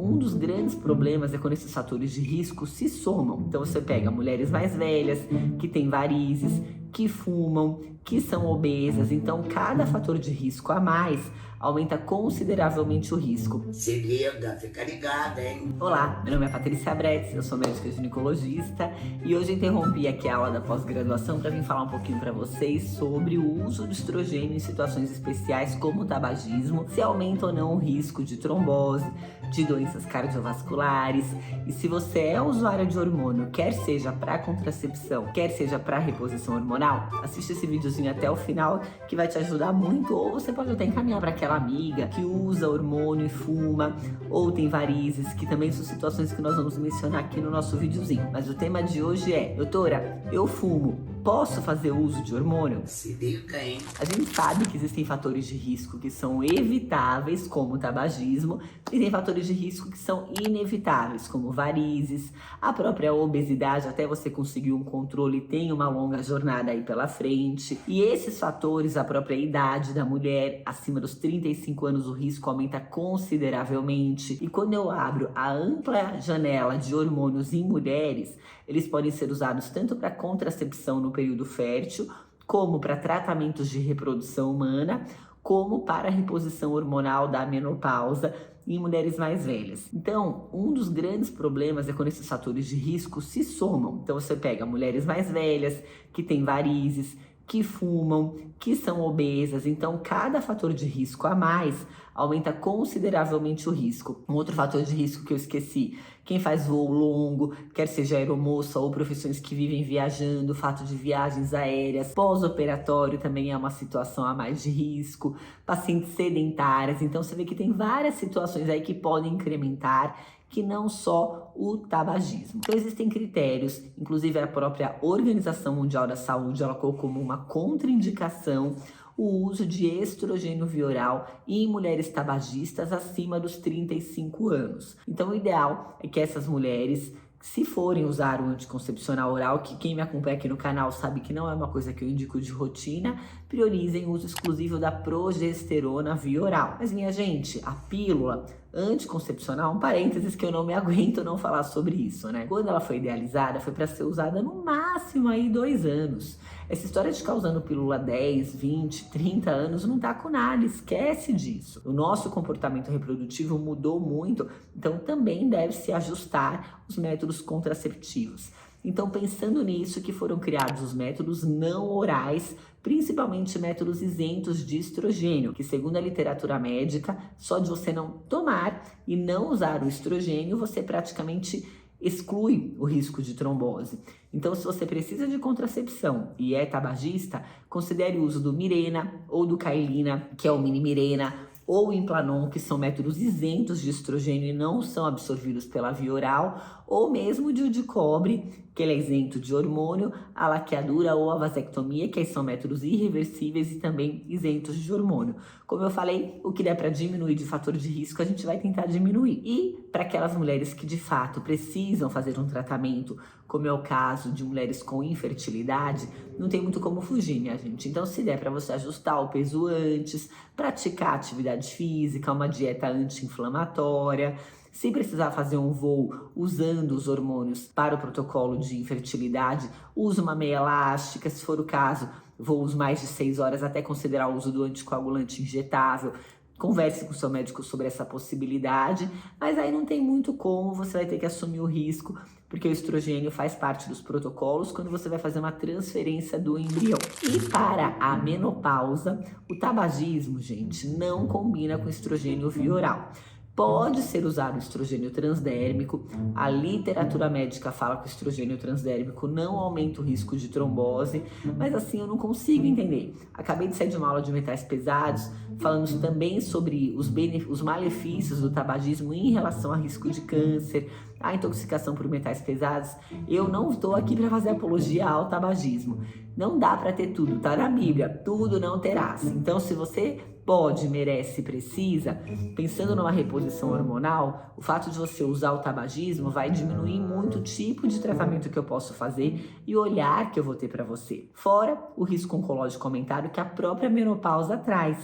um dos grandes problemas é quando esses fatores de risco se somam. Então você pega mulheres mais velhas, que têm varizes, que fumam, que são obesas. Então cada fator de risco a mais aumenta consideravelmente o risco. Se liga, fica ligada, hein? Olá, meu nome é Patrícia Bretz, eu sou médica ginecologista e hoje interrompi aqui a aula da pós-graduação para vir falar um pouquinho para vocês sobre o uso do estrogênio em situações especiais como o tabagismo, se aumenta ou não o risco de trombose, de doenças cardiovasculares. E se você é usuária de hormônio, quer seja para contracepção, quer seja para reposição hormonal, assiste esse videozinho até o final que vai te ajudar muito, ou você pode até encaminhar para aquela amiga que usa hormônio e fuma, ou tem varizes, que também são situações que nós vamos mencionar aqui no nosso videozinho. Mas o tema de hoje é: doutora, eu fumo, posso fazer uso de hormônio? Se liga, hein? A gente sabe que existem fatores de risco que são evitáveis, como o tabagismo, e tem fatores de risco que são inevitáveis, como varizes, a própria obesidade, até você conseguir um controle, tem uma longa jornada aí pela frente. E esses fatores, a própria idade da mulher, acima dos 35 anos, o risco aumenta consideravelmente. E quando eu abro a ampla janela de hormônios em mulheres, eles podem ser usados tanto para contracepção no período fértil, como para tratamentos de reprodução humana, como para a reposição hormonal da menopausa em mulheres mais velhas. Então, um dos grandes problemas é quando esses fatores de risco se somam. Então, você pega mulheres mais velhas, que têm varizes, que fumam, que são obesas. Então, cada fator de risco a mais aumenta consideravelmente o risco. Um outro fator de risco que eu esqueci: quem faz voo longo, quer seja aeromoça ou profissões que vivem viajando, o fato de viagens aéreas, pós-operatório também é uma situação a mais de risco, pacientes sedentárias. Então você vê que tem várias situações aí que podem incrementar, que não só o tabagismo. Então existem critérios, inclusive a própria Organização Mundial da Saúde, ela colocou como uma contraindicação o uso de estrogênio via oral em mulheres tabagistas acima dos 35 anos. Então o ideal é que essas mulheres, se forem usar o anticoncepcional oral, que quem me acompanha aqui no canal sabe que não é uma coisa que eu indico de rotina, priorizem o uso exclusivo da progesterona via oral. Mas minha gente, a pílula anticoncepcional, um parênteses que eu não me aguento não falar sobre isso, né? Quando ela foi idealizada, foi para ser usada no máximo aí 2 anos. Essa história de ficar usando pílula 10, 20, 30 anos não tá com nada, esquece disso. O nosso comportamento reprodutivo mudou muito, então também deve se ajustar os métodos contraceptivos. Então, pensando nisso, que foram criados os métodos não orais, principalmente métodos isentos de estrogênio, que segundo a literatura médica, só de você não tomar e não usar o estrogênio, você praticamente exclui o risco de trombose. Então, se você precisa de contracepção e é tabagista, considere o uso do Mirena ou do Cailina, que é o mini Mirena, ou Implanon, que são métodos isentos de estrogênio e não são absorvidos pela via oral, ou mesmo o de cobre, que ele é isento de hormônio, a laqueadura ou a vasectomia, que aí são métodos irreversíveis e também isentos de hormônio. Como eu falei, o que der para diminuir de fator de risco, a gente vai tentar diminuir. E para aquelas mulheres que de fato precisam fazer um tratamento, como é o caso de mulheres com infertilidade, não tem muito como fugir, minha gente. Então, se der para você ajustar o peso antes, praticar atividade física, uma dieta anti-inflamatória, se precisar fazer um voo usando os hormônios para o protocolo de infertilidade, use uma meia elástica, se for o caso, voos mais de 6 horas, até considerar o uso do anticoagulante injetável. Converse com o seu médico sobre essa possibilidade, mas aí não tem muito como, você vai ter que assumir o risco, porque o estrogênio faz parte dos protocolos quando você vai fazer uma transferência do embrião. E para a menopausa, o tabagismo, gente, não combina com estrogênio via oral. Pode ser usado o estrogênio transdérmico. A literatura médica fala que o estrogênio transdérmico não aumenta o risco de trombose, mas assim eu não consigo entender. Acabei de sair de uma aula de metais pesados, falando também sobre os malefícios do tabagismo em relação a risco de câncer, a intoxicação por metais pesados. Eu não estou aqui para fazer apologia ao tabagismo. Não dá para ter tudo, tá na Bíblia, tudo não terás. Então, se você pode, merece, precisa, pensando numa reposição hormonal, o fato de você usar o tabagismo vai diminuir muito o tipo de tratamento que eu posso fazer e o olhar que eu vou ter para você. Fora o risco oncológico aumentado que a própria menopausa traz.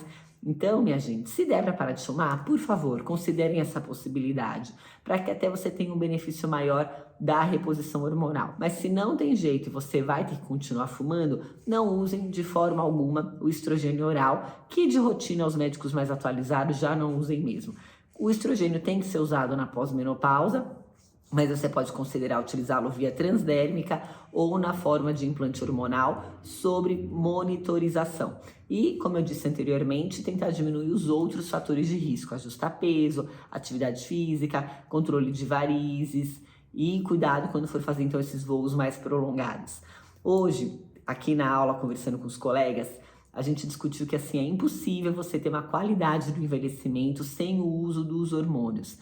Então, minha gente, se der para parar de fumar, por favor, considerem essa possibilidade, para que até você tenha um benefício maior da reposição hormonal. Mas se não tem jeito e você vai ter que continuar fumando, não usem de forma alguma o estrogênio oral, que de rotina os médicos mais atualizados já não usem mesmo. O estrogênio tem que ser usado na pós-menopausa, mas você pode considerar utilizá-lo via transdérmica ou na forma de implante hormonal sobre monitorização. E, como eu disse anteriormente, tentar diminuir os outros fatores de risco, ajustar peso, atividade física, controle de varizes e cuidado quando for fazer então esses voos mais prolongados. Hoje, aqui na aula, conversando com os colegas, a gente discutiu que assim é impossível você ter uma qualidade do envelhecimento sem o uso dos hormônios.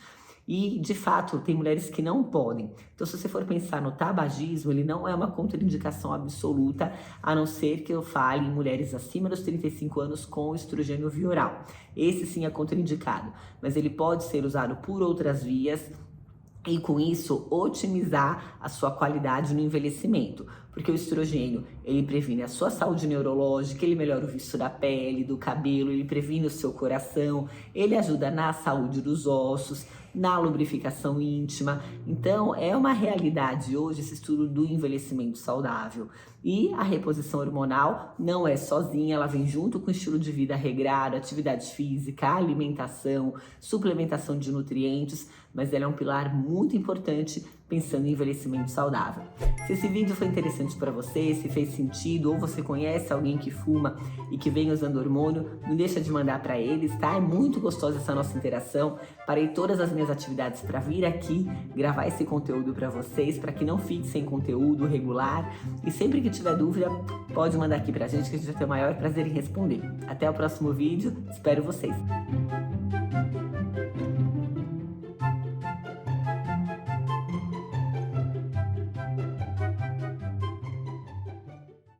E, de fato, tem mulheres que não podem. Então, se você for pensar no tabagismo, ele não é uma contraindicação absoluta, a não ser que eu fale em mulheres acima dos 35 anos com estrogênio via oral. Esse sim é contraindicado, mas ele pode ser usado por outras vias e, com isso, otimizar a sua qualidade no envelhecimento. Porque o estrogênio, ele previne a sua saúde neurológica, ele melhora o viço da pele, do cabelo, ele previne o seu coração, ele ajuda na saúde dos ossos, na lubrificação íntima. Então, é uma realidade hoje esse estudo do envelhecimento saudável. E a reposição hormonal não é sozinha, ela vem junto com o estilo de vida regrado, atividade física, alimentação, suplementação de nutrientes, mas ela é um pilar muito importante pensando em envelhecimento saudável. Se esse vídeo foi interessante para você, se fez sentido, ou você conhece alguém que fuma e que vem usando hormônio, não deixa de mandar para eles, tá? É muito gostosa essa nossa interação. Parei todas as minhas atividades para vir aqui gravar esse conteúdo para vocês, para que não fique sem conteúdo regular. E sempre que tiver dúvida, pode mandar aqui pra gente que a gente vai ter o maior prazer em responder. Até o próximo vídeo, espero vocês!